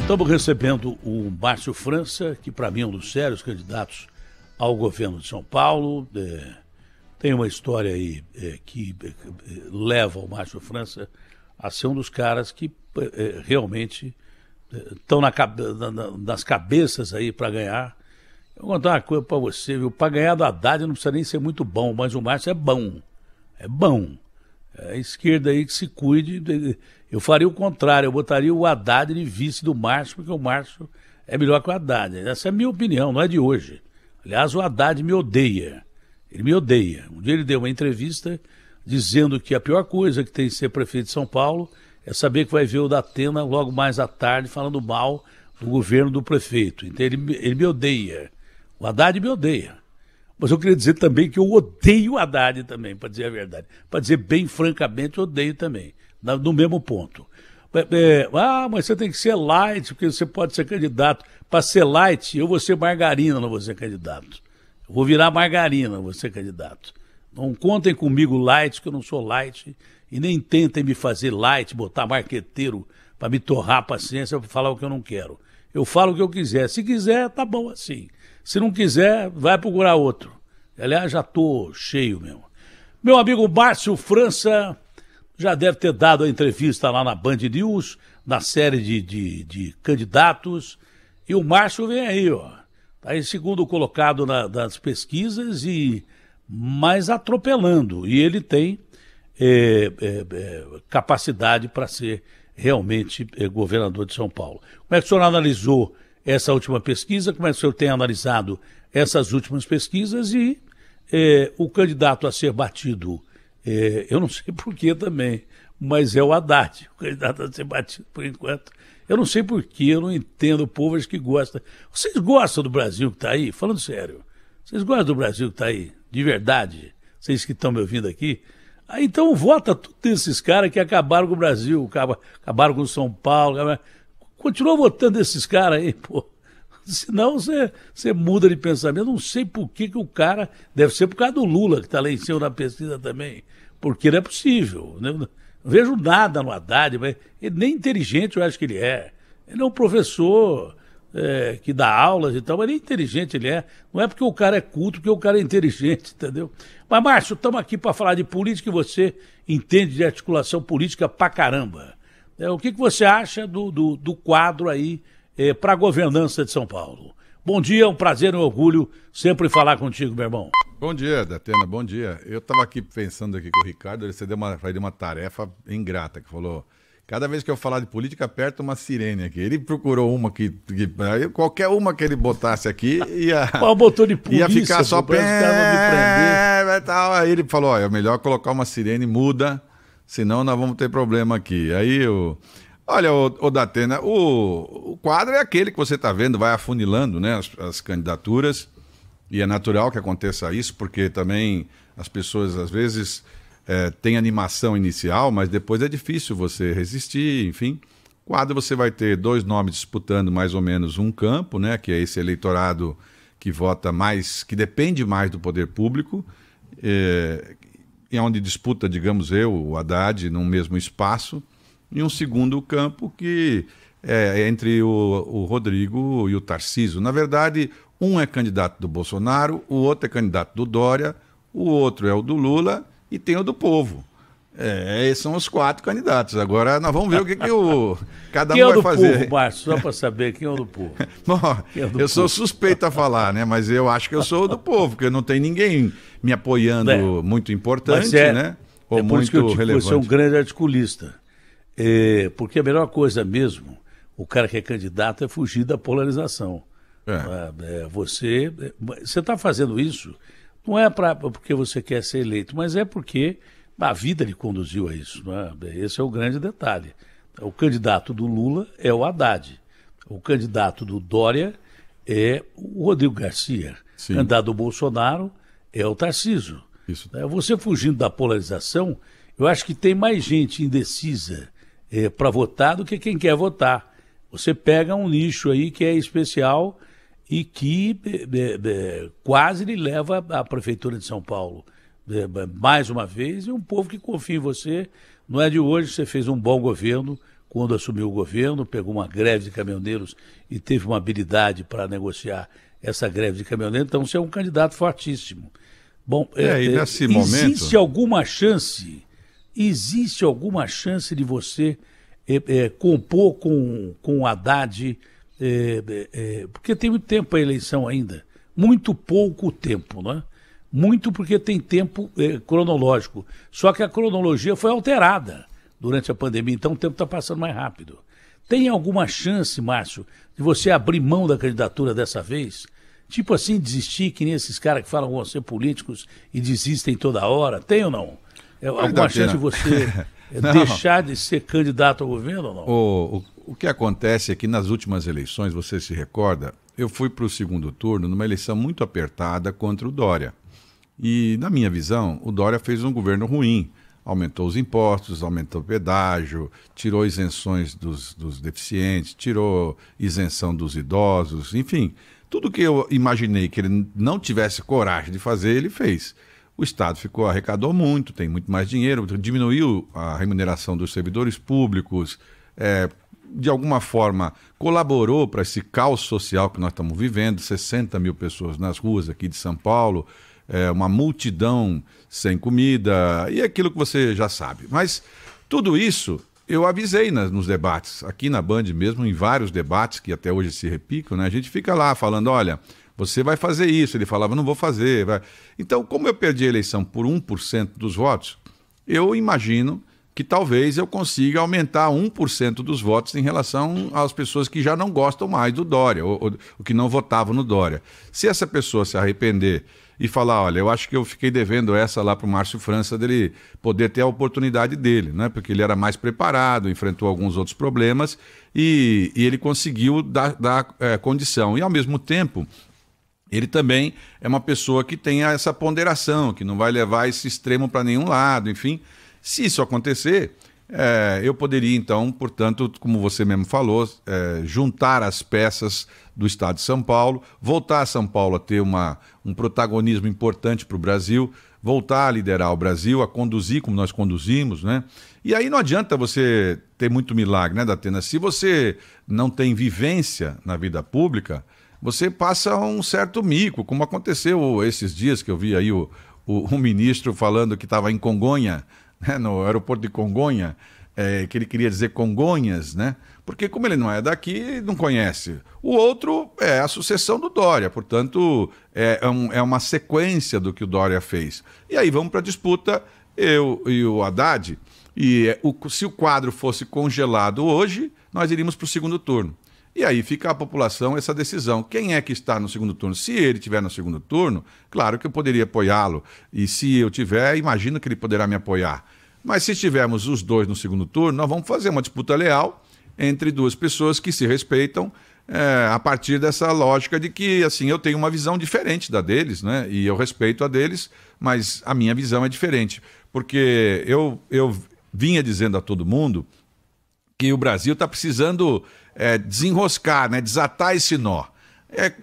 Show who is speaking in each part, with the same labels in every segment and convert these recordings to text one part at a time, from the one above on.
Speaker 1: Estamos recebendo o Márcio França, que para mim é um dos sérios candidatos ao governo de São Paulo. Tem uma história aí que leva o Márcio França a ser um dos caras que realmente estão nas cabeças aí para ganhar. Eu vou contar uma coisa para você, viu? Para ganhar do Haddad não precisa nem ser muito bom, mas o Márcio é bom. É bom. É a esquerda aí que se cuide. Eu faria o contrário, eu botaria o Haddad de vice do Márcio, porque o Márcio é melhor que o Haddad. Essa é a minha opinião, não é de hoje. Aliás, o Haddad me odeia. Ele me odeia. Um dia ele deu uma entrevista dizendo que a pior coisa que tem de ser prefeito de São Paulo é saber que vai ver o Datena logo mais à tarde falando mal do governo do prefeito. Então ele me odeia. O Haddad me odeia. Mas eu queria dizer também que eu odeio o Haddad também, para dizer a verdade. Para dizer bem francamente, eu odeio também. No mesmo ponto. Mas você tem que ser light, porque você pode ser candidato. Para ser light, eu vou ser margarina, não vou ser candidato. Eu vou virar margarina, não vou ser candidato. Não contem comigo light, que eu não sou light. E nem tentem me fazer light, botar marqueteiro para me torrar a paciência, para falar o que eu não quero. Eu falo o que eu quiser. Se quiser, tá bom assim. Se não quiser, vai procurar outro. Aliás, já estou cheio mesmo. Meu amigo Márcio França já deve ter dado a entrevista lá na Band News, na série de candidatos. E o Márcio vem aí, ó. Está em segundo colocado nas pesquisas e mais atropelando. E ele tem capacidade para ser realmente governador de São Paulo. Como é que o senhor analisou essa última pesquisa? Como é que o senhor tem analisado essas últimas pesquisas? E o candidato a ser batido, eu não sei porquê também, mas é o Haddad, o candidato a ser batido por enquanto. Eu não sei porquê, eu não entendo o povo acho que gosta. Vocês gostam do Brasil que está aí? Falando sério, vocês gostam do Brasil que está aí? De verdade? Vocês que estão me ouvindo aqui? Então vota todos esses caras que acabaram com o Brasil, acabaram com São Paulo. Continua votando esses caras aí, pô. Senão você muda de pensamento. Eu não sei por que o cara... Deve ser por causa do Lula, que está lá em cima na pesquisa também. Porque não é possível. Não vejo nada no Haddad, mas ele nem inteligente eu acho que ele é. Ele é um professor que dá aulas e tal, mas nem inteligente ele é. Não é porque o cara é culto, porque o cara é inteligente, entendeu? Mas, Márcio, estamos aqui para falar de política e você entende de articulação política pra caramba. O que você acha do quadro aí para a governança de São Paulo? Bom dia, é um prazer e um orgulho sempre falar contigo, meu irmão.
Speaker 2: Bom dia, Datena, bom dia. Eu estava aqui pensando aqui com o Ricardo, você deu uma tarefa ingrata, que falou, cada vez que eu falar de política, aperta uma sirene aqui. Ele procurou uma que qualquer uma que ele botasse aqui,
Speaker 1: botou de polícia,
Speaker 2: ia ficar só tal. Aí ele falou, é melhor colocar uma sirene muda, senão nós vamos ter problema aqui. Aí olha, o Datena, o quadro é aquele que você está vendo, vai afunilando, né, as candidaturas, e é natural que aconteça isso, porque também as pessoas, às vezes, têm animação inicial, mas depois é difícil você resistir, enfim. Quadro você vai ter dois nomes disputando mais ou menos um campo, né, que é esse eleitorado que vota mais, que depende mais do poder público, e onde disputa, digamos o Haddad, num mesmo espaço, e um segundo campo que é entre o Rodrigo e o Tarcísio. Na verdade, um é candidato do Bolsonaro, o outro é candidato do Dória, o outro é o do Lula e tem o do Povo. Esses são os 4 candidatos. Agora nós vamos ver o que cada um vai fazer. Quem é o do Povo,
Speaker 1: Márcio? Só para saber quem é o do Povo.
Speaker 2: Bom, eu sou suspeito a falar, né? Mas eu acho que eu sou o do Povo, porque não tem ninguém me apoiando muito importante, né? Ou muito relevante.
Speaker 1: Você é um grande articulista. Porque a melhor coisa mesmo, o cara que é candidato, é fugir da polarização. Você está fazendo isso, não é porque você quer ser eleito, mas é porque a vida lhe conduziu a isso. Esse é o grande detalhe. O candidato do Lula é o Haddad. O candidato do Dória é o Rodrigo Garcia.
Speaker 2: Sim.
Speaker 1: O candidato do Bolsonaro é o Tarcísio.
Speaker 2: Isso.
Speaker 1: Você fugindo da polarização, eu acho que tem mais gente indecisa para votar do que quem quer votar. Você pega um nicho aí que é especial e que quase lhe leva à Prefeitura de São Paulo. Mais uma vez, e um povo que confia em você. Não é de hoje, você fez um bom governo quando assumiu o governo, pegou uma greve de caminhoneiros e teve uma habilidade para negociar essa greve de caminhoneiros, então você é um candidato fortíssimo. Bom,
Speaker 2: e nesse momento...
Speaker 1: Existe alguma chance de você compor com o Haddad, porque tem muito tempo a eleição ainda, muito pouco tempo, não é? Muito porque tem tempo cronológico, só que a cronologia foi alterada durante a pandemia, então o tempo está passando mais rápido. Tem alguma chance, Márcio, de você abrir mão da candidatura dessa vez? Tipo assim, desistir, que nem esses caras que falam que vão ser políticos e desistem toda hora? Tem ou não? Alguma chance de você deixar de ser candidato ao governo ou não?
Speaker 2: O que acontece é que nas últimas eleições, você se recorda, eu fui para o segundo turno numa eleição muito apertada contra o Dória. E, na minha visão, o Dória fez um governo ruim. Aumentou os impostos, aumentou o pedágio, tirou isenções dos deficientes, tirou isenção dos idosos, enfim. Tudo que eu imaginei que ele não tivesse coragem de fazer, ele fez. O Estado arrecadou muito, tem muito mais dinheiro, diminuiu a remuneração dos servidores públicos, de alguma forma colaborou para esse caos social que nós estamos vivendo, 60 mil pessoas nas ruas aqui de São Paulo, uma multidão sem comida, e aquilo que você já sabe. Mas tudo isso eu avisei nos debates, aqui na Band mesmo, em vários debates que até hoje se repicam, né? A gente fica lá falando, olha, você vai fazer isso. Ele falava, não vou fazer. Vai. Então, como eu perdi a eleição por 1% dos votos, eu imagino que talvez eu consiga aumentar 1% dos votos em relação às pessoas que já não gostam mais do Dória, ou que não votavam no Dória. Se essa pessoa se arrepender e falar, olha, eu acho que eu fiquei devendo essa lá para o Márcio França, dele poder ter a oportunidade dele, né? Porque ele era mais preparado, enfrentou alguns outros problemas e ele conseguiu dar condição. E, ao mesmo tempo, ele também é uma pessoa que tem essa ponderação, que não vai levar esse extremo para nenhum lado, enfim. Se isso acontecer, eu poderia, então, portanto, como você mesmo falou, juntar as peças do Estado de São Paulo, voltar a São Paulo a ter um protagonismo importante para o Brasil, voltar a liderar o Brasil, a conduzir como nós conduzimos, né? E aí não adianta você ter muito milagre, né, Datena? Se você não tem vivência na vida pública, você passa um certo mico, como aconteceu esses dias que eu vi aí o ministro falando que estava em Congonha, né, no aeroporto de Congonha, que ele queria dizer Congonhas, né? Porque como ele não é daqui, não conhece. O outro é a sucessão do Dória, portanto, é uma sequência do que o Dória fez. E aí vamos para a disputa, eu e o Haddad, e se o quadro fosse congelado hoje, nós iríamos para o segundo turno. E aí fica a população essa decisão. Quem é que está no segundo turno? Se ele estiver no segundo turno, claro que eu poderia apoiá-lo. E se eu tiver, imagino que ele poderá me apoiar. Mas se estivermos os dois no segundo turno, nós vamos fazer uma disputa leal entre duas pessoas que se respeitam a partir dessa lógica de que, assim, eu tenho uma visão diferente da deles, né? E eu respeito a deles, mas a minha visão é diferente. Porque eu vinha dizendo a todo mundo que o Brasil está precisando desenroscar, né? Desatar esse nó.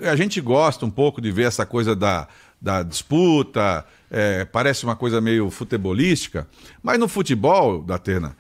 Speaker 2: A gente gosta um pouco de ver essa coisa da disputa, parece uma coisa meio futebolística, mas no futebol, Datena,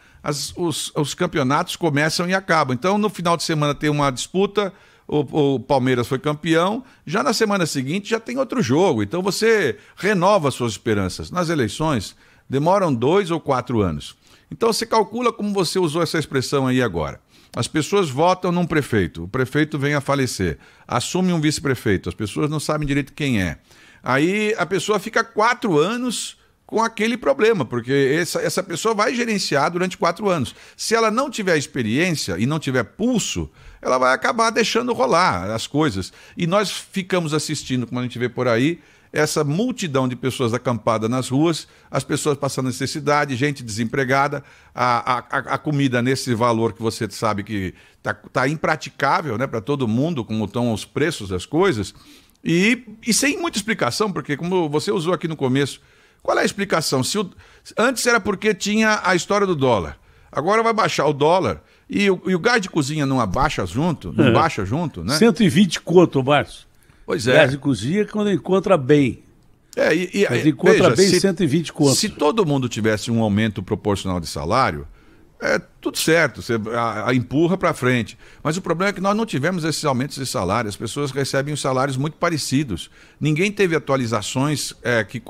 Speaker 2: os campeonatos começam e acabam. Então, no final de semana tem uma disputa, o Palmeiras foi campeão, já na semana seguinte já tem outro jogo. Então você renova suas esperanças. Nas eleições, demoram 2 ou 4 anos. Então você calcula como você usou essa expressão aí agora. As pessoas votam num prefeito, o prefeito vem a falecer, assume um vice-prefeito, as pessoas não sabem direito quem é. Aí a pessoa fica 4 anos com aquele problema, porque essa pessoa vai gerenciar durante 4 anos. Se ela não tiver experiência e não tiver pulso, ela vai acabar deixando rolar as coisas. E nós ficamos assistindo, como a gente vê por aí, essa multidão de pessoas acampadas nas ruas, as pessoas passando necessidade, gente desempregada, a comida nesse valor que você sabe que tá impraticável, né, para todo mundo, como estão os preços das coisas, e sem muita explicação, porque como você usou aqui no começo, qual é a explicação? Antes era porque tinha a história do dólar, agora vai baixar o dólar, e o gás de cozinha não baixa junto, né?
Speaker 1: 120 conto, Márcio.
Speaker 2: Pois é.
Speaker 1: Gás de cozinha quando encontra bem. Mas encontra
Speaker 2: veja,
Speaker 1: bem 120 conto.
Speaker 2: Se todo mundo tivesse um aumento proporcional de salário, é tudo certo, você empurra para frente. Mas o problema é que nós não tivemos esses aumentos de salário, as pessoas recebem os salários muito parecidos. Ninguém teve atualizações que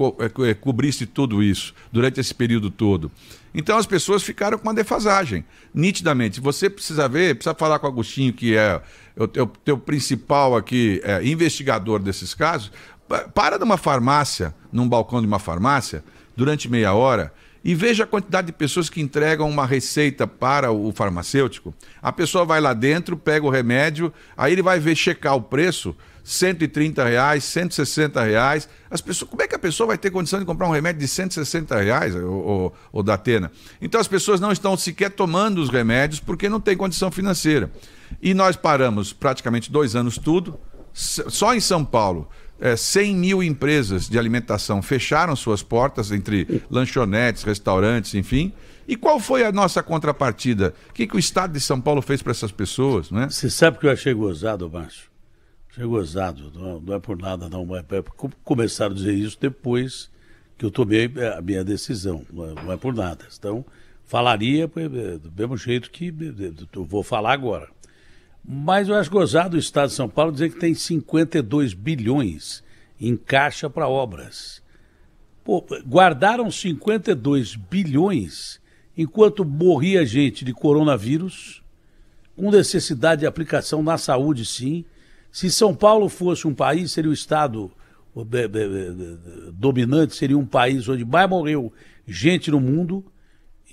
Speaker 2: cobrisse tudo isso durante esse período todo. Então as pessoas ficaram com uma defasagem, nitidamente. Você precisa falar com o Agostinho, que é o teu principal aqui investigador desses casos. Para numa farmácia, num balcão de uma farmácia, durante meia hora, e veja a quantidade de pessoas que entregam uma receita para o farmacêutico. A pessoa vai lá dentro, pega o remédio, aí ele vai checar o preço, R$130, R$160. Como é que a pessoa vai ter condição de comprar um remédio de R$160, o Datena? Então as pessoas não estão sequer tomando os remédios porque não tem condição financeira. E nós paramos praticamente 2 anos tudo, só em São Paulo. 100 mil empresas de alimentação fecharam suas portas, entre lanchonetes, restaurantes, enfim. E qual foi a nossa contrapartida? O que o Estado de São Paulo fez para essas pessoas, né?
Speaker 1: Você sabe que eu achei gozado, Márcio? Achei gozado, não é por nada, não. Começaram a dizer isso depois que eu tomei a minha decisão, não é por nada. Então, falaria do mesmo jeito que eu vou falar agora. Mas eu acho gozado o Estado de São Paulo dizer que tem 52 bilhões em caixa para obras. Pô, guardaram 52 bilhões enquanto morria gente de coronavírus, com necessidade de aplicação na saúde, sim. Se São Paulo fosse um país, seria o Estado dominante, seria um país onde mais morreu gente no mundo,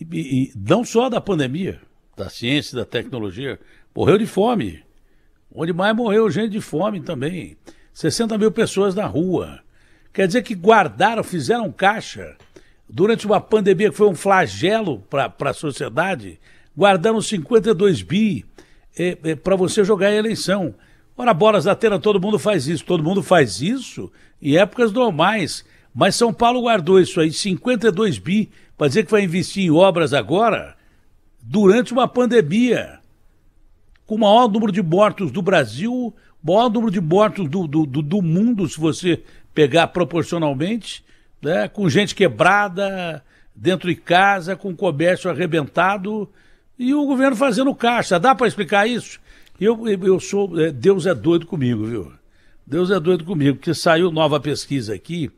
Speaker 1: e não só da pandemia, da ciência e da tecnologia. Morreu de fome. Onde mais morreu gente de fome também. 60 mil pessoas na rua. Quer dizer que guardaram, fizeram caixa durante uma pandemia que foi um flagelo para a sociedade. Guardaram 52 bi para você jogar em eleição. Ora, bolas da Atena, todo mundo faz isso. Todo mundo faz isso em épocas normais. Mas São Paulo guardou isso aí, 52 bi, para dizer que vai investir em obras agora, durante uma pandemia. Com o maior número de mortos do Brasil, o maior número de mortos do mundo, se você pegar proporcionalmente, né? Com gente quebrada, dentro de casa, com o comércio arrebentado, e o governo fazendo caixa. Dá para explicar isso? Deus é doido comigo, viu? Deus é doido comigo, porque saiu nova pesquisa aqui,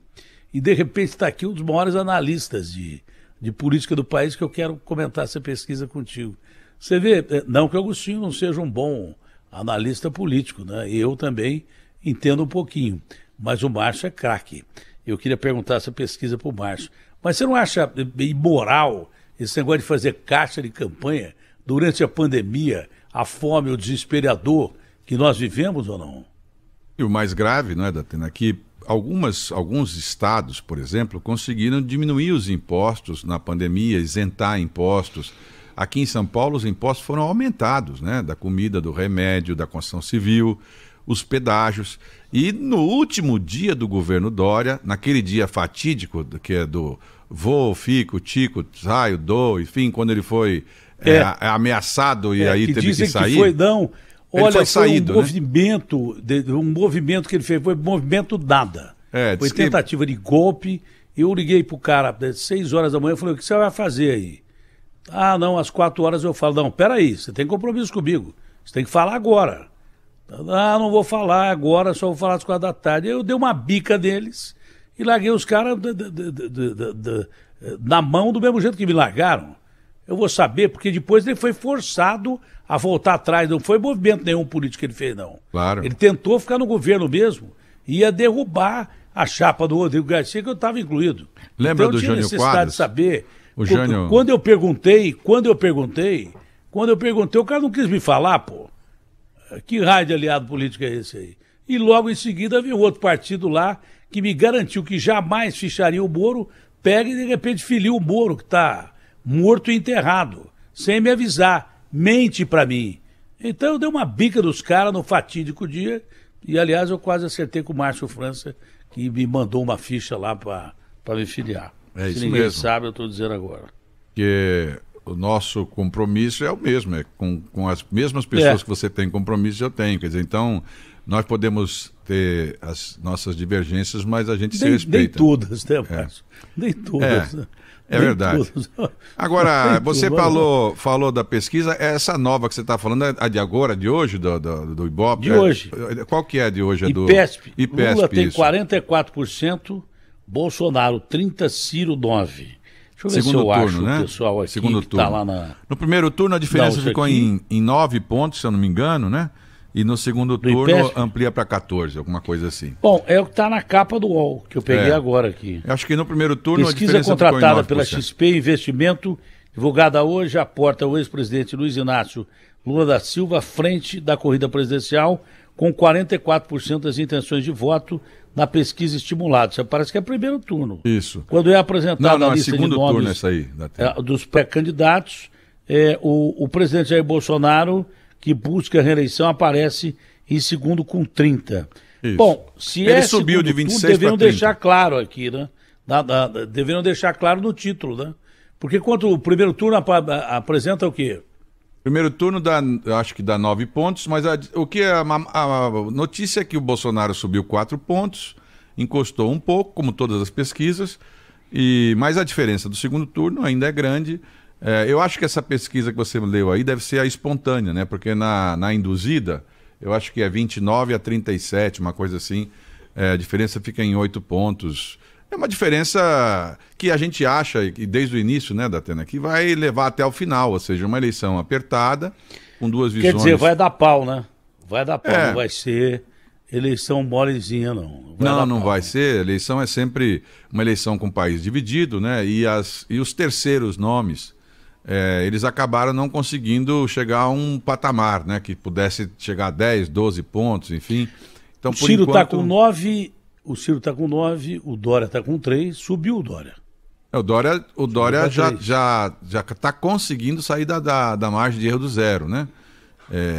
Speaker 1: e de repente está aqui um dos maiores analistas de política do país, que eu quero comentar essa pesquisa contigo. Você vê, não que o Agostinho não seja um bom analista político, né? Eu também entendo um pouquinho, mas o Márcio é craque. Eu queria perguntar essa pesquisa para o Márcio. Mas você não acha imoral esse negócio de fazer caixa de campanha durante a pandemia, a fome, o desesperador que nós vivemos ou não?
Speaker 2: E o mais grave, não é, Datena, que alguns estados, por exemplo, conseguiram diminuir os impostos na pandemia, isentar impostos. Aqui em São Paulo os impostos foram aumentados, né? Da comida, do remédio, da construção civil, os pedágios. E no último dia do governo Dória, naquele dia fatídico, que é do vou, fico, tico, saio, dou, enfim, quando ele foi ameaçado e aí teve que sair.
Speaker 1: Que foi, não, olha, foi
Speaker 2: saído,
Speaker 1: um movimento que ele fez, foi movimento nada. Foi tentativa de golpe. Eu liguei pro cara às 6 horas da manhã e falei, o que você vai fazer aí? Ah, não, às 4 horas eu falo. Não, peraí, você tem compromisso comigo. Você tem que falar agora. Ah, não vou falar agora, só vou falar às 4 da tarde. Eu dei uma bica deles e larguei os caras na mão do mesmo jeito que me largaram. Eu vou saber, porque depois ele foi forçado a voltar atrás. Não foi movimento nenhum político que ele fez, não.
Speaker 2: Claro.
Speaker 1: Ele tentou ficar no governo mesmo. Ia derrubar a chapa do Rodrigo Garcia, que eu estava incluído.
Speaker 2: Lembra
Speaker 1: então,
Speaker 2: do Jânio
Speaker 1: necessidade
Speaker 2: Quadros?
Speaker 1: De saber.
Speaker 2: Jânio...
Speaker 1: Quando eu perguntei, o cara não quis me falar, pô. Que raio de aliado político é esse aí? E logo em seguida veio outro partido lá que me garantiu que jamais ficharia o Moro, pega e de repente filia o Moro, que está morto e enterrado, sem me avisar, mente para mim. Então eu dei uma bica dos caras no fatídico dia, e aliás eu quase acertei com o Márcio França, que me mandou uma ficha lá para me filiar.
Speaker 2: É isso
Speaker 1: Se ninguém
Speaker 2: mesmo.
Speaker 1: sabe, eu estou dizendo agora.
Speaker 2: Que o nosso compromisso é o mesmo, é com as mesmas pessoas que você tem compromisso, eu tenho. Quer dizer, então, nós podemos ter as nossas divergências, mas a gente se respeita.
Speaker 1: Nem todas, né, Márcio? Nem todas, né?
Speaker 2: É verdade. Agora, você falou da pesquisa, essa nova que você está falando, a de agora, de hoje, do Ibope?
Speaker 1: De hoje.
Speaker 2: Qual que é de hoje?
Speaker 1: IPESP.
Speaker 2: IPESP,
Speaker 1: Lula tem
Speaker 2: isso.
Speaker 1: 44%, Bolsonaro 30%, Ciro 9%. Deixa eu ver
Speaker 2: Segundo
Speaker 1: se eu
Speaker 2: turno,
Speaker 1: acho
Speaker 2: né?
Speaker 1: o pessoal aqui
Speaker 2: Segundo
Speaker 1: que
Speaker 2: turno.
Speaker 1: está lá na...
Speaker 2: No primeiro turno a diferença
Speaker 1: Não,
Speaker 2: ficou em 9 pontos, se eu não me engano, né? E no segundo turno
Speaker 1: IPESP?
Speaker 2: amplia para 14, alguma coisa assim.
Speaker 1: Bom, é o que está na capa do UOL, que eu peguei agora aqui.
Speaker 2: Eu acho que no primeiro turno a
Speaker 1: Pesquisa
Speaker 2: diferença
Speaker 1: contratada
Speaker 2: ficou em 9%.
Speaker 1: pela XP Investimento, divulgada hoje, aporta o ex-presidente Luiz Inácio Lula da Silva à frente da corrida presidencial, com 44% das intenções de voto na pesquisa estimulada. Isso parece que é primeiro turno.
Speaker 2: Isso.
Speaker 1: Quando é apresentada
Speaker 2: Não,
Speaker 1: a
Speaker 2: é
Speaker 1: lista de
Speaker 2: segundo turno
Speaker 1: nomes
Speaker 2: essa aí.
Speaker 1: dos pré-candidatos, o presidente Jair Bolsonaro, que busca a reeleição, aparece em segundo com 30%.
Speaker 2: Isso.
Speaker 1: Bom, se
Speaker 2: Ele subiu de 26 para 30.
Speaker 1: deveriam deixar claro aqui, né? Deveriam deixar claro no título, né? Porque quando o primeiro turno apresenta o quê?
Speaker 2: Primeiro turno acho que dá 9 pontos, mas a notícia é que o Bolsonaro subiu 4 pontos, encostou um pouco, como todas as pesquisas, mas a diferença do segundo turno ainda é grande. Eu acho que essa pesquisa que você leu aí deve ser a espontânea, né? Porque na induzida, eu acho que é 29 a 37, uma coisa assim. A diferença fica em 8 pontos. É uma diferença que a gente acha, e desde o início, né, Datena, que vai levar até o final, ou seja, uma eleição apertada, com duas visões.
Speaker 1: Quer dizer, vai dar pau, né? Vai dar pau, não vai ser eleição molezinha, não.
Speaker 2: Não vai ser. Eleição é sempre uma eleição com o país dividido, né? E os terceiros nomes, eles acabaram não conseguindo chegar a um patamar, né? Que pudesse chegar a 10, 12 pontos, enfim. Então,
Speaker 1: o Ciro está com 9... O Ciro está com 9, o Dória está com 3, subiu o Dória.
Speaker 2: O Dória já está conseguindo sair da margem de erro do zero, né?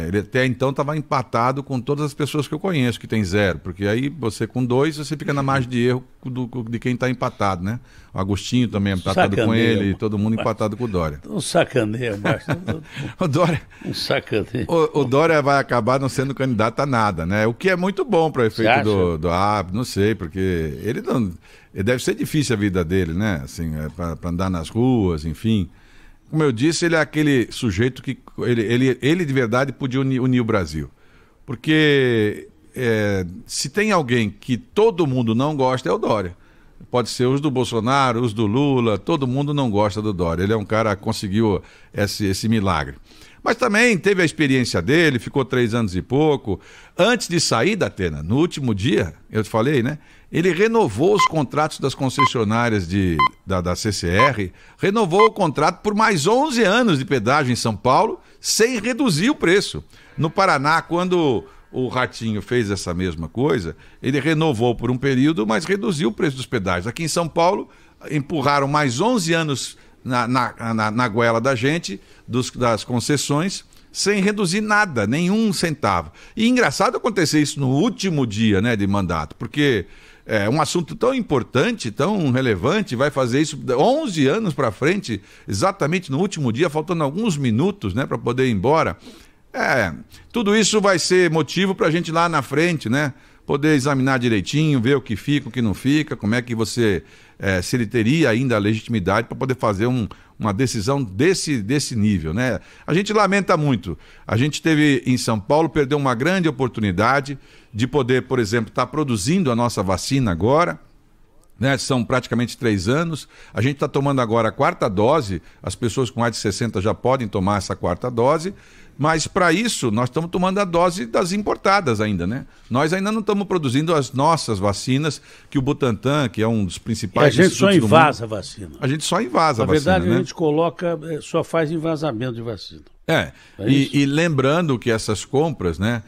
Speaker 2: Ele até então estava empatado com todas as pessoas que eu conheço que tem 0, porque aí você com 2, você fica na margem de erro de quem está empatado, né? O Agostinho também é empatado com ele, e todo mundo empatado com o Dória.
Speaker 1: Um sacaneio, Márcio.
Speaker 2: O Dória...
Speaker 1: Um sacaneio.
Speaker 2: O Dória vai acabar não sendo candidato a nada, né? O que é muito bom para o efeito não sei, porque ele deve ser difícil a vida dele, né? Assim, para andar nas ruas, enfim. Como eu disse, ele é aquele sujeito que ele de verdade podia unir o Brasil. Porque se tem alguém que todo mundo não gosta, é o Dória. Pode ser os do Bolsonaro, os do Lula, todo mundo não gosta do Dória. Ele é um cara que conseguiu esse milagre. Mas também teve a experiência dele, ficou 3 anos e pouco. Antes de sair da Atena, no último dia, eu te falei, né? Ele renovou os contratos das concessionárias da CCR, renovou o contrato por mais 11 anos de pedágio em São Paulo, sem reduzir o preço. No Paraná, quando o Ratinho fez essa mesma coisa, ele renovou por um período, mas reduziu o preço dos pedágios. Aqui em São Paulo, empurraram mais 11 anos na goela da gente, das concessões, sem reduzir nada, nenhum centavo. E engraçado acontecer isso no último dia, né, de mandato, porque é um assunto tão importante, tão relevante, vai fazer isso 11 anos para frente, exatamente no último dia, faltando alguns minutos, né, para poder ir embora. Tudo isso vai ser motivo para a gente lá na frente, né, poder examinar direitinho, ver o que fica, o que não fica, como é que se ele teria ainda a legitimidade para poder fazer uma decisão desse nível, né? A gente lamenta muito. A gente teve em São Paulo, perdeu uma grande oportunidade de poder, por exemplo, estar produzindo a nossa vacina agora, né? São praticamente 3 anos. A gente está tomando agora a 4ª dose, as pessoas com mais de 60 já podem tomar essa 4ª dose, mas para isso nós estamos tomando a dose das importadas ainda, né? Nós ainda não estamos produzindo as nossas vacinas, que o Butantan, que é um dos principais...
Speaker 1: E a gente só invasa a vacina.
Speaker 2: A gente só invasa a vacina,
Speaker 1: na verdade,
Speaker 2: né?
Speaker 1: a gente coloca, só faz envasamento de vacina.
Speaker 2: E lembrando que essas compras, né,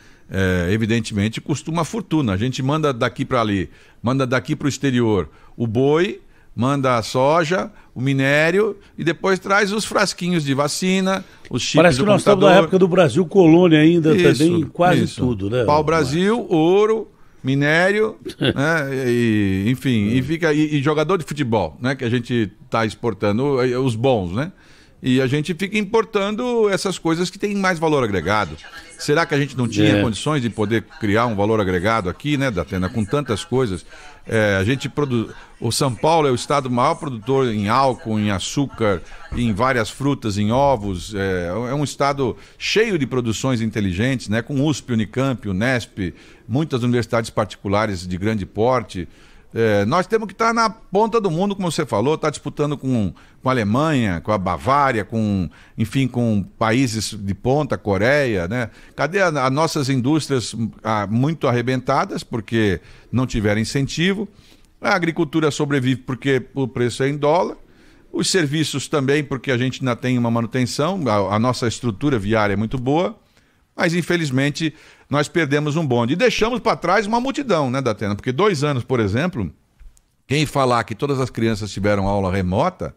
Speaker 2: evidentemente, custam uma fortuna. A gente manda daqui para ali, manda daqui para o exterior o boi, manda a soja, o minério e depois traz os frasquinhos de vacina, os chips do computador. Parece que nós estamos
Speaker 1: na época do Brasil colônia ainda, também, quase tudo, né?
Speaker 2: Pau-Brasil, ouro, minério, né? Enfim, e jogador de futebol, né? Que a gente está exportando, os bons, né? E a gente fica importando essas coisas que têm mais valor agregado. Será que a gente não tinha condições de poder criar um valor agregado aqui, né, Datena, com tantas coisas? O São Paulo é o estado maior produtor em álcool, em açúcar, em várias frutas, em ovos. É um estado cheio de produções inteligentes, né, com USP, Unicamp, Unesp, muitas universidades particulares de grande porte. Nós temos que estar na ponta do mundo, como você falou, estar disputando com a Alemanha, com a Bavária, enfim, com países de ponta, Coreia, né? Cadê as nossas indústrias muito arrebentadas, porque não tiveram incentivo? A agricultura sobrevive porque o preço é em dólar. Os serviços também, porque a gente ainda tem uma manutenção, a nossa estrutura viária é muito boa. Mas, infelizmente, nós perdemos um bonde. E deixamos para trás uma multidão, né, Datena? Porque 2 anos, por exemplo, quem falar que todas as crianças tiveram aula remota,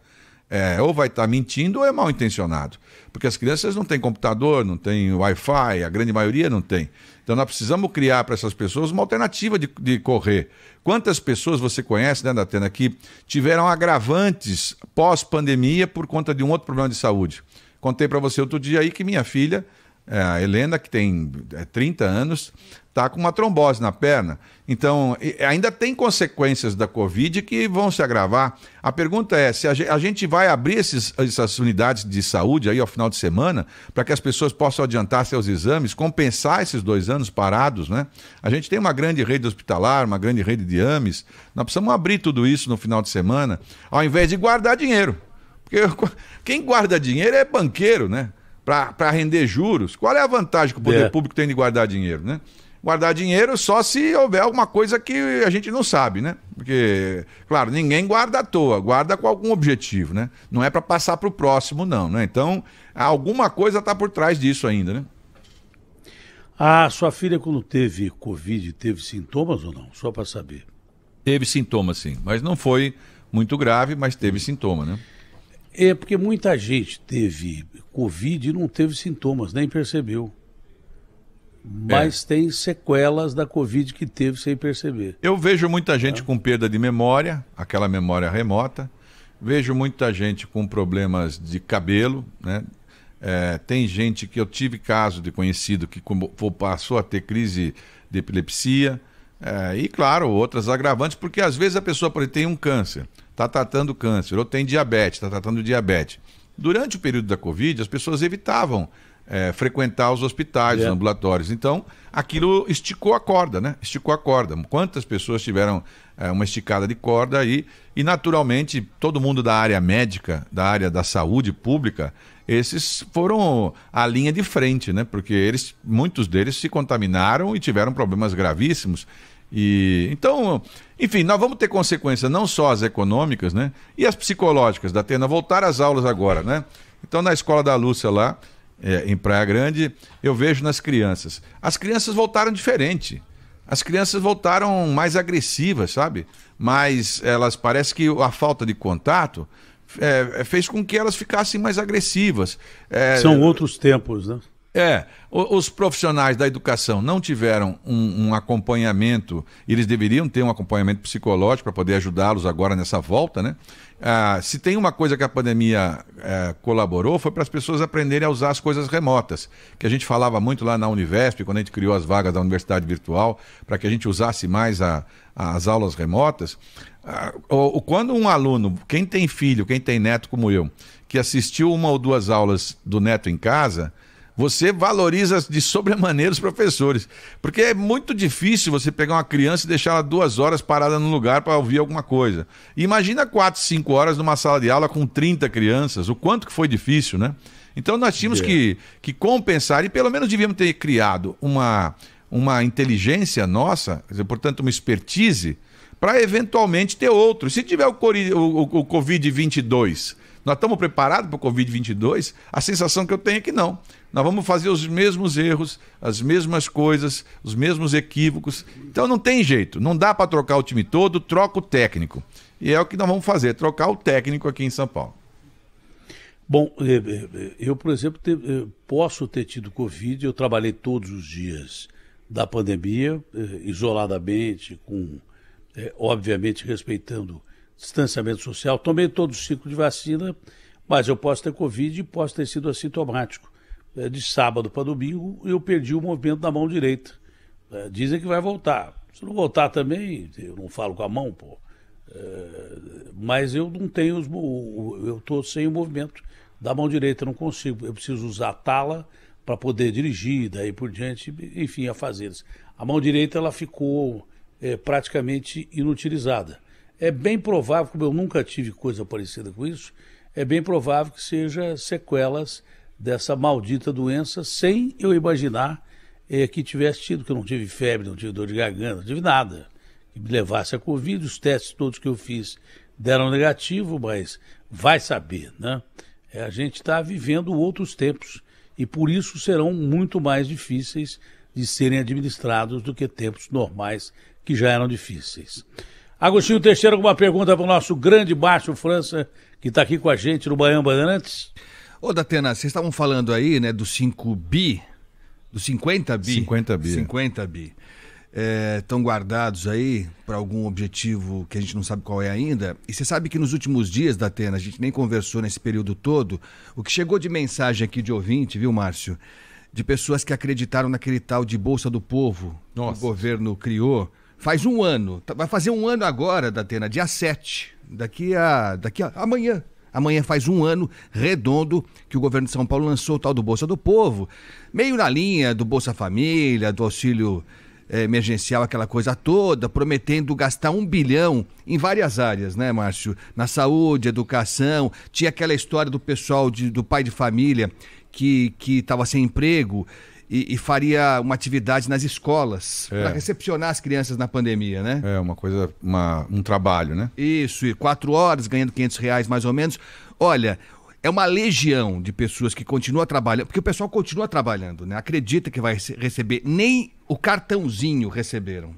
Speaker 2: ou vai estar mentindo ou é mal intencionado. Porque as crianças não têm computador, não têm Wi-Fi, a grande maioria não tem. Então nós precisamos criar para essas pessoas uma alternativa de correr. Quantas pessoas você conhece, né, Datena, que tiveram agravantes pós-pandemia por conta de um outro problema de saúde? Contei para você outro dia aí que minha filha, a Helena, que tem 30 anos, está com uma trombose na perna. Então, ainda tem consequências da Covid que vão se agravar. A pergunta é, se a gente vai abrir essas unidades de saúde aí ao final de semana, para que as pessoas possam adiantar seus exames, compensar esses 2 anos parados, né? A gente tem uma grande rede hospitalar, uma grande rede de AMES. Nós precisamos abrir tudo isso no final de semana, ao invés de guardar dinheiro. Porque quem guarda dinheiro é banqueiro, né? Para render juros. Qual é a vantagem que o poder público tem de guardar dinheiro, né? Guardar dinheiro só se houver alguma coisa que a gente não sabe, né? Porque, claro, ninguém guarda à toa, guarda com algum objetivo, né? Não é para passar para o próximo, não, né? Então, alguma coisa está por trás disso ainda, né?
Speaker 1: A sua filha, quando teve Covid, teve sintomas ou não? Só para saber.
Speaker 2: Teve sintomas, sim. Mas não foi muito grave, mas teve sintoma, né?
Speaker 1: É porque muita gente teve Covid e não teve sintomas, nem percebeu. Mas tem sequelas da Covid que teve sem perceber.
Speaker 2: Eu vejo muita gente com perda de memória, aquela memória remota. Vejo muita gente com problemas de cabelo, né? Tem gente que eu tive caso de conhecido que passou a ter crise de epilepsia. E, claro, outras agravantes, porque às vezes a pessoa tem um câncer, está tratando câncer, ou tem diabetes, está tratando diabetes. Durante o período da Covid, as pessoas evitavam frequentar os hospitais, os ambulatórios. Então, aquilo esticou a corda, né? Esticou a corda. Quantas pessoas tiveram uma esticada de corda aí? E, naturalmente, todo mundo da área médica, da área da saúde pública, esses foram a linha de frente, né? Porque muitos deles se contaminaram e tiveram problemas gravíssimos. Então, enfim, nós vamos ter consequências não só as econômicas, né? E as psicológicas, Datena, voltar às aulas agora, né? Então, na escola da Lúcia lá, em Praia Grande, eu vejo nas crianças. As crianças voltaram diferente. As crianças voltaram mais agressivas, sabe? Mas elas, parece que a falta de contato fez com que elas ficassem mais agressivas.
Speaker 1: São outros tempos, né?
Speaker 2: Os profissionais da educação não tiveram um acompanhamento, eles deveriam ter um acompanhamento psicológico para poder ajudá-los agora nessa volta, né? Se tem uma coisa que a pandemia colaborou, foi para as pessoas aprenderem a usar as coisas remotas, que a gente falava muito lá na Univesp, quando a gente criou as vagas da Universidade Virtual, para que a gente usasse mais as aulas remotas. Quando um aluno, quem tem filho, quem tem neto como eu, que assistiu 1 ou 2 aulas do neto em casa, você valoriza de sobremaneira os professores. Porque é muito difícil você pegar uma criança e deixar ela 2 horas parada no lugar para ouvir alguma coisa. E imagina 4, 5 horas numa sala de aula com 30 crianças, o quanto que foi difícil, né? Então nós tínhamos que compensar, e pelo menos devíamos ter criado uma inteligência nossa, quer dizer, portanto uma expertise, para eventualmente ter outro. Se tiver o Covid-22, nós estamos preparados para o Covid-22? A sensação que eu tenho é que não. Nós vamos fazer os mesmos erros, as mesmas coisas, os mesmos equívocos. Então não tem jeito, não dá para trocar o time todo, troca o técnico. E é o que nós vamos fazer, trocar o técnico aqui em São Paulo.
Speaker 1: Bom, eu, por exemplo, posso ter tido Covid, eu trabalhei todos os dias da pandemia, isoladamente, obviamente respeitando distanciamento social, tomei todo o ciclo de vacina, Mas eu posso ter Covid e posso ter sido assintomático. De sábado para domingo, eu perdi o movimento da mão direita. Dizem que vai voltar. Se não voltar também, eu não falo com a mão, pô. Mas eu não tenho, eu estou sem o movimento da mão direita, não consigo. Eu preciso usar a tala para poder dirigir, daí por diante, enfim, afazeres. A mão direita ela ficou praticamente inutilizada. É bem provável, como eu nunca tive coisa parecida com isso, é bem provável que seja sequelas dessa maldita doença, sem eu imaginar que tivesse tido, que eu não tive febre, não tive dor de garganta, não tive nada que me levasse a Covid. Os testes todos que eu fiz deram negativo, mas vai saber, né? A gente está vivendo outros tempos e por isso serão muito mais difíceis de serem administrados do que tempos normais que já eram difíceis. Agostinho Teixeira, alguma pergunta para o nosso grande Márcio França, que está aqui com a gente no Baião Bandeirantes?
Speaker 3: Ô, Datena, vocês estavam falando aí, né, dos 5 bi, dos 50 bi.
Speaker 2: 50 bi.
Speaker 3: 50 bi. Estão guardados aí para algum objetivo que a gente não sabe qual é ainda. E você sabe que nos últimos dias, Datena, a gente nem conversou nesse período todo, o que chegou de mensagem aqui de ouvinte, viu, Márcio? De pessoas que acreditaram naquele tal de Bolsa do Povo que o governo criou. Faz um ano, vai fazer um ano agora, Datena, dia 7, daqui a amanhã. Amanhã faz um ano redondo que o governo de São Paulo lançou o tal do Bolsa do Povo, meio na linha do Bolsa Família, do auxílio emergencial, aquela coisa toda, prometendo gastar 1 bilhão em várias áreas, né, Márcio? Na saúde, educação, tinha aquela história do pessoal, do pai de família que estava sem emprego e faria uma atividade nas escolas para recepcionar as crianças na pandemia, né?
Speaker 2: Uma coisa, um trabalho, né?
Speaker 3: Isso, e 4 horas, ganhando R$500 mais ou menos. Olha, é uma legião de pessoas que continuam trabalhando, porque o pessoal continua trabalhando, né? Acredita que vai receber, nem o cartãozinho receberam.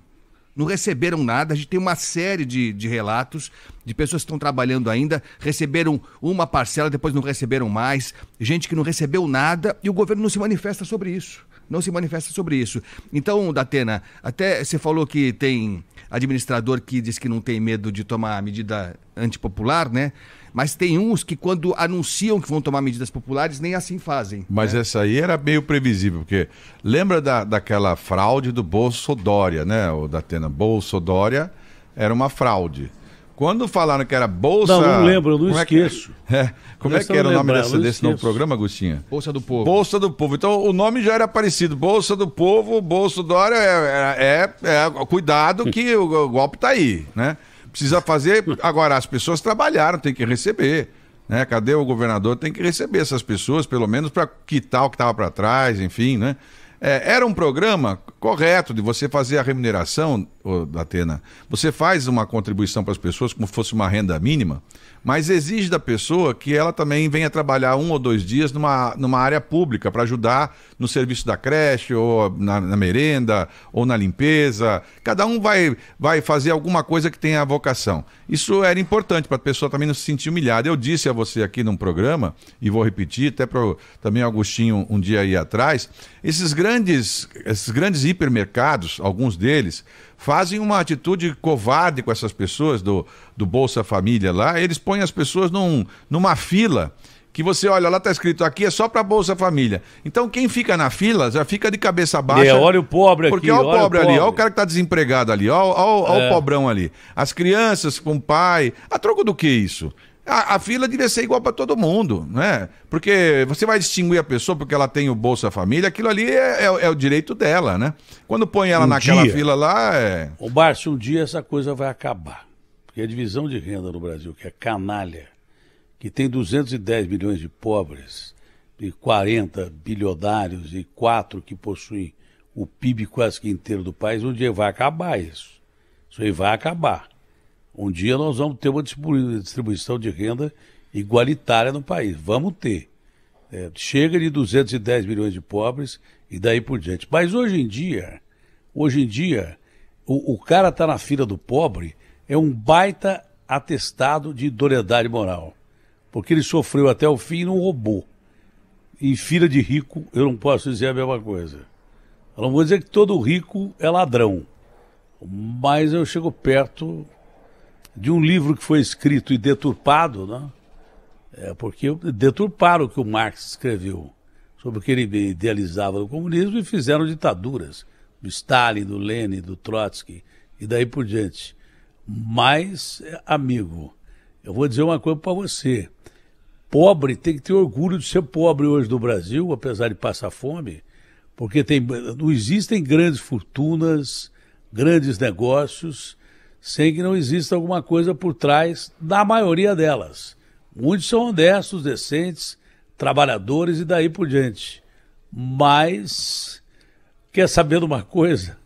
Speaker 3: Não receberam nada, a gente tem uma série de relatos de pessoas que estão trabalhando ainda, receberam uma parcela, depois não receberam mais, gente que não recebeu nada e o governo não se manifesta sobre isso. Não se manifesta sobre isso. Então, Datena, até você falou que tem administrador que diz que não tem medo de tomar medida antipopular, né? Mas tem uns que quando anunciam que vão tomar medidas populares, nem assim fazem.
Speaker 2: Mas essa aí era meio previsível, porque lembra daquela fraude do Bolsodória, né, o Datena? Bolsodória era uma fraude. Quando falaram que era Bolsa...
Speaker 1: Não lembro, eu não esqueço.
Speaker 2: Como é que era o nome desse novo programa, Agostinho?
Speaker 3: Bolsa do Povo.
Speaker 2: Bolsa do Povo. Então o nome já era parecido. Bolsa do Povo, Bolsodória cuidado que o golpe tá aí, né? Precisa fazer... Agora, as pessoas trabalharam, tem que receber, né? Cadê o governador? Tem que receber essas pessoas, pelo menos para quitar o que estava para trás, enfim, né? Era um programa correto de você fazer a remuneração, Datena. Você faz uma contribuição para as pessoas como se fosse uma renda mínima, mas exige da pessoa que ela também venha trabalhar 1 ou 2 dias numa área pública para ajudar no serviço da creche, ou na merenda, ou na limpeza. Cada um vai fazer alguma coisa que tenha a vocação. Isso era importante para a pessoa também não se sentir humilhada. Eu disse a você aqui num programa, e vou repetir, até para também o Agostinho um dia aí atrás, esses grandes hipermercados, alguns deles, fazem uma atitude covarde com essas pessoas do Bolsa Família lá. Eles põem as pessoas numa fila que você olha, lá está escrito aqui, é só para Bolsa Família. Então quem fica na fila já fica de cabeça baixa.
Speaker 1: Olha o pobre aqui.
Speaker 2: Porque olha o pobre ali, olha o cara que está desempregado ali, olha o pobrão ali. As crianças com o pai. A troco do que isso? A fila devia ser igual para todo mundo, né? Porque você vai distinguir a pessoa porque ela tem o Bolsa Família, aquilo ali é o direito dela, né? Quando põe ela naquela fila lá...
Speaker 1: Ô, Márcio, um dia essa coisa vai acabar. Porque a divisão de renda no Brasil, que é canalha, que tem 210 milhões de pobres, e 40 bilionários e 4 que possuem o PIB quase que inteiro do país, um dia vai acabar isso. Isso aí vai acabar. Um dia nós vamos ter uma distribuição de renda igualitária no país. Vamos ter. Chega de 210 milhões de pobres e daí por diante. Mas hoje em dia, o cara está na fila do pobre, é um baita atestado de idoneidade moral. Porque ele sofreu até o fim e não roubou. Em fila de rico, eu não posso dizer a mesma coisa. Eu não vou dizer que todo rico é ladrão. Mas eu chego perto de um livro que foi escrito e deturpado, né? Porque deturparam o que o Marx escreveu sobre o que ele idealizava do comunismo e fizeram ditaduras, do Stalin, do Lenin, do Trotsky e daí por diante. Mas, amigo, eu vou dizer uma coisa para você. Pobre tem que ter orgulho de ser pobre hoje no Brasil, apesar de passar fome, porque não existem grandes fortunas, grandes negócios, sem que não exista alguma coisa por trás da maioria delas. Muitos são honestos, decentes, trabalhadores e daí por diante. Mas, quer saber de uma coisa?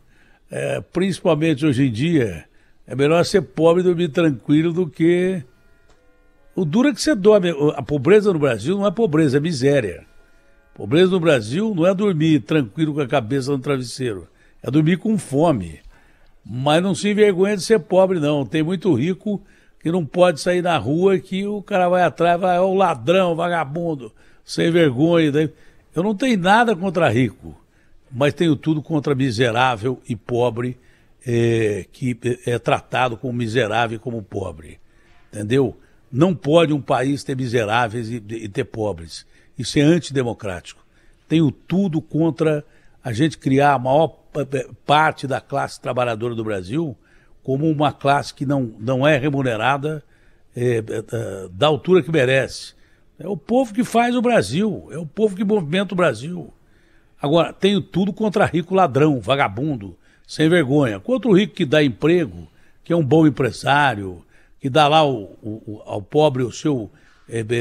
Speaker 1: Principalmente hoje em dia, é melhor ser pobre e dormir tranquilo do que... O duro é que você dorme. A pobreza no Brasil não é pobreza, é miséria. Pobreza no Brasil não é dormir tranquilo com a cabeça no travesseiro, é dormir com fome. Mas não se envergonha de ser pobre, não. Tem muito rico que não pode sair na rua, que o cara vai atrás, vai, o ladrão, vagabundo, sem vergonha. Daí. Eu não tenho nada contra rico, mas tenho tudo contra miserável e pobre, que é tratado como miserável e como pobre. Entendeu? Não pode um país ter miseráveis e ter pobres. Isso é antidemocrático. Tenho tudo contra a gente criar a maior parte da classe trabalhadora do Brasil como uma classe que não é remunerada da altura que merece. É o povo que faz o Brasil, é o povo que movimenta o Brasil. Agora, tenho tudo contra rico ladrão, vagabundo, sem vergonha. Contra o rico que dá emprego, que é um bom empresário, que dá lá ao pobre o seu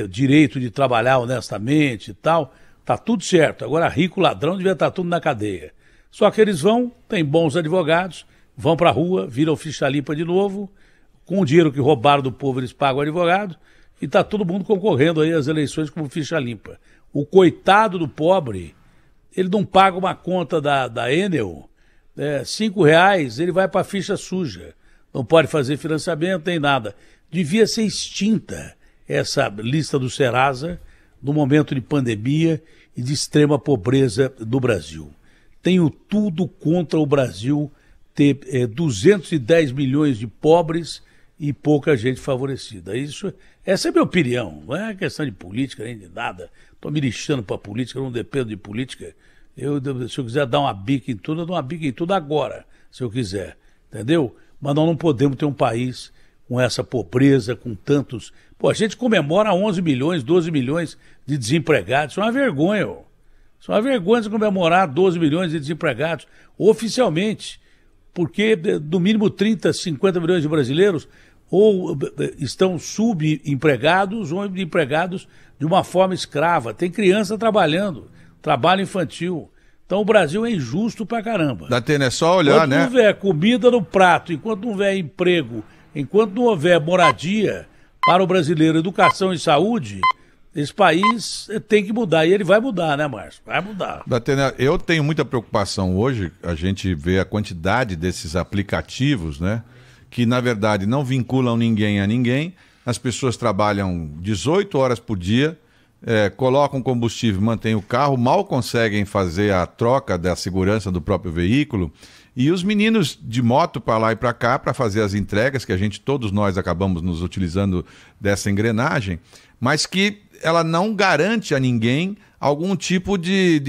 Speaker 1: direito de trabalhar honestamente e tal, tá tudo certo. Agora, rico ladrão devia estar tudo na cadeia. Só que eles têm bons advogados, vão para a rua, viram ficha limpa de novo, com o dinheiro que roubaram do povo eles pagam o advogado, e está todo mundo concorrendo aí às eleições como ficha limpa. O coitado do pobre, ele não paga uma conta da Enel, R$5, ele vai para a ficha suja. Não pode fazer financiamento, nem nada. Devia ser extinta essa lista do Serasa no momento de pandemia e de extrema pobreza do Brasil. Tenho tudo contra o Brasil ter 210 milhões de pobres e pouca gente favorecida. Essa é a minha opinião, não é questão de política nem de nada. Estou me lixando para a política, eu não dependo de política. Se eu quiser dar uma bica em tudo, eu dou uma bica em tudo agora, se eu quiser, entendeu? Mas nós não podemos ter um país com essa pobreza, com tantos... Pô, a gente comemora 11 milhões, 12 milhões de desempregados, isso é uma vergonha, ó. Isso é uma vergonha de comemorar 12 milhões de desempregados oficialmente, porque no mínimo 30, 50 milhões de brasileiros ou estão subempregados ou empregados de uma forma escrava. Tem criança trabalhando, trabalho infantil. Então o Brasil é injusto pra caramba.
Speaker 2: Datena, é só olhar, né?
Speaker 1: Enquanto não houver comida no prato, enquanto não houver emprego, enquanto não houver moradia para o brasileiro, educação e saúde, esse país tem que mudar. E ele vai mudar, né, Márcio? Vai mudar.
Speaker 2: Datena, eu tenho muita preocupação hoje, a gente vê a quantidade desses aplicativos, né? Que, na verdade, não vinculam ninguém a ninguém. As pessoas trabalham 18 horas por dia, colocam combustível, mantêm o carro, mal conseguem fazer a troca da segurança do próprio veículo. E os meninos de moto para lá e para cá para fazer as entregas, que todos nós acabamos nos utilizando dessa engrenagem, mas que ela não garante a ninguém algum tipo de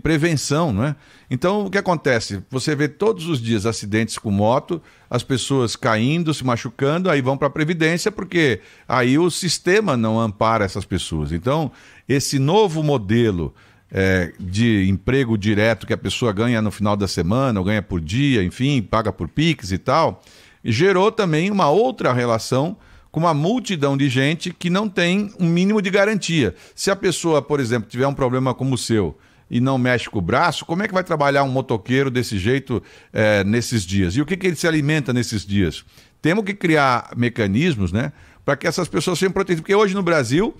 Speaker 2: prevenção, não é? Então, o que acontece? Você vê todos os dias acidentes com moto, as pessoas caindo, se machucando, aí vão para a Previdência, porque aí o sistema não ampara essas pessoas. Então, esse novo modelo de emprego direto que a pessoa ganha no final da semana, ou ganha por dia, enfim, paga por Pix e tal, gerou também uma outra relação com uma multidão de gente que não tem um mínimo de garantia. Se a pessoa, por exemplo, tiver um problema como o seu e não mexe com o braço, como é que vai trabalhar um motoqueiro desse jeito nesses dias? E o que ele se alimenta nesses dias? Temos que criar mecanismos, né, para que essas pessoas sejam protegidas. Porque hoje no Brasil,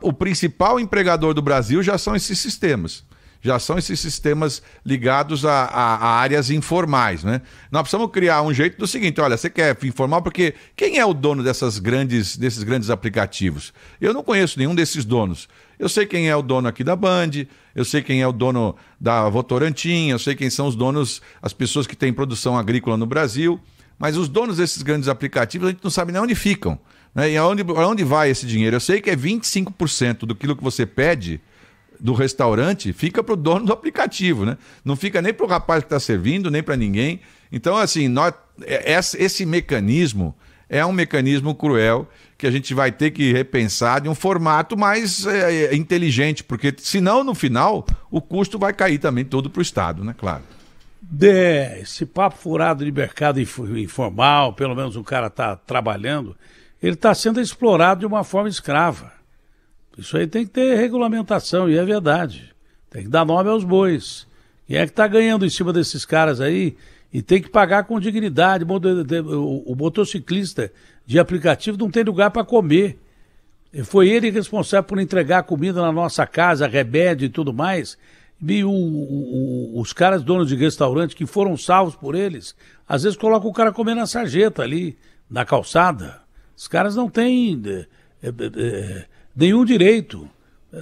Speaker 2: o principal empregador do Brasil já são esses sistemas. Já são esses sistemas ligados a áreas informais, né? Nós precisamos criar um jeito do seguinte: olha, você quer informal porque quem é o dono desses grandes aplicativos? Eu não conheço nenhum desses donos. Eu sei quem é o dono aqui da Band, eu sei quem é o dono da Votorantim, eu sei quem são os donos, as pessoas que têm produção agrícola no Brasil, mas os donos desses grandes aplicativos a gente não sabe nem onde ficam. Né? E aonde vai esse dinheiro? Eu sei que é 25% do que você pede do restaurante fica para o dono do aplicativo, né? Não fica nem para o rapaz que está servindo, nem para ninguém. Então, assim, esse mecanismo é um mecanismo cruel que a gente vai ter que repensar de um formato mais inteligente, porque senão, no final, o custo vai cair também todo para o Estado, né? Claro.
Speaker 1: Esse papo furado de mercado informal, pelo menos o cara está trabalhando, ele está sendo explorado de uma forma escrava. Isso aí tem que ter regulamentação, e é verdade. Tem que dar nome aos bois. Quem é que está ganhando em cima desses caras aí e tem que pagar com dignidade? O motociclista de aplicativo não tem lugar para comer. Foi ele responsável por entregar comida na nossa casa, remédio e tudo mais. E os caras donos de restaurante que foram salvos por eles, às vezes colocam o cara comer na sarjeta ali, na calçada. Os caras não têm nenhum direito.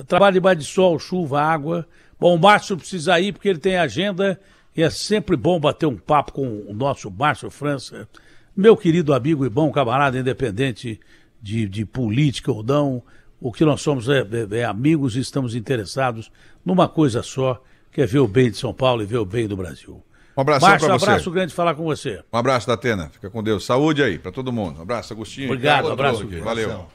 Speaker 1: Trabalho debaixo de sol, chuva, água. Bom, o Márcio precisa ir porque ele tem agenda e é sempre bom bater um papo com o nosso Márcio França, meu querido amigo e bom camarada, independente de política ou não. O que nós somos é amigos e estamos interessados numa coisa só, que é ver o bem de São Paulo e ver o bem do Brasil.
Speaker 2: Um abração para você.
Speaker 1: Márcio, abraço grande falar com você.
Speaker 2: Um abraço, Datena. Fica com Deus. Saúde aí para todo mundo. Um abraço, Agostinho.
Speaker 1: Obrigado, abraço.
Speaker 2: Valeu.